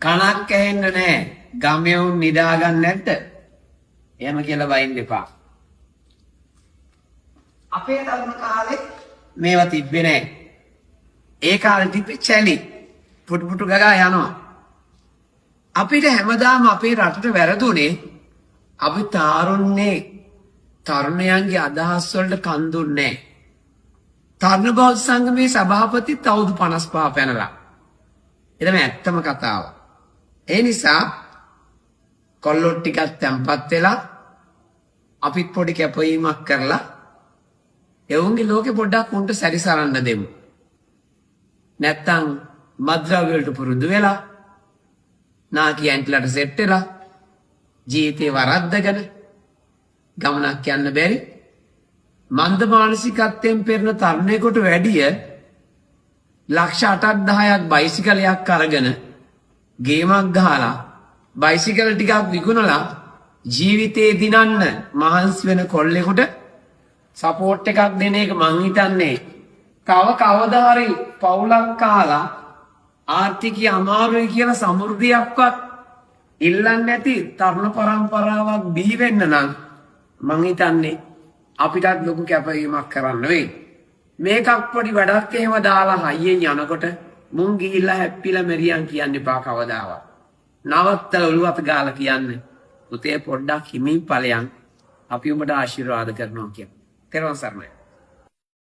කණක් ඇහෙන්න නෑ. ගමේ උන් නිදාගන්න නැද්ද? එහෙම කියලා වයින් දෙපා. අපේ තරුණ කාලේ මේවා තිබ්බේ නෑ. ඒ කාලේ තිබ්බේ චැලි. පුටු පුටු ගගා යනවා. අපිට හැමදාම අපේ රටට වැරදුනේ අපි තරුණයන්ගේ අදහස් වලට කන් දුන්නේ නෑ. තරුණ බෞද්ධ සංගමේ සභාපතිත් අවුරුදු 55 පැනලා. ඒ තමයි ඇත්තම කතාව. ඒ නිසා කොල්ලෝ ටිකක් තැම්පත් වෙලා අපිත් පොඩි කැපවීමක් කරලා එවුන්ගේ ලෝකෙ පොඩ්ඩක් උන්ට සැරිසරන්න දෙමු. නැත්තම් මද්ද්‍රව්‍ය වලට පුරුදු වෙලා නාකියන්ටලට සෙට් වෙලා ජීවිතේ වරද්දගෙන ගමනක් යන්න බැරි මන්ද මානසිකත්වයෙන් පෙරන තරුණයෙකුට වැඩිය ලක්ෂ 8ක් 10ක් බයිසිකලයක් අරගෙන ගේමක් ගහලා බයිසිකල ටිකක් විකුණලා ජීවිතේ දිනන්න මහන්සි වෙන කොල්ලෙකුට සපෝට් එකක් දෙන එක මං හිතන්නේ තව කවදා හරි පවුලක් කාලා ආර්ථිකය අමාරුයි කියලා සමෘද්ධියක්වත් ඉල්ලන්නේ නැති තරුණ පරම්පරාවක් බිහි වෙන්න නම් මං හිතන්නේ අපිටත් ලොකු කැපවීමක් කරන්න වෙයි. මේකක් පොඩි වැඩක් එහෙම දාලා හයියෙන් යනකොට මුන් ගිහිල්ලා හැප්පිලා මෙරියන් කියන්න එපා කවදාවත්. නවත්තලා ඔළුවට ගාලා කියන්නේ පුතේ පොඩ්ඩක් හිමින් ඵලයන් අපි උඹට ආශිර්වාද කරනවා කියලා. තෙරුවන් සරණයි.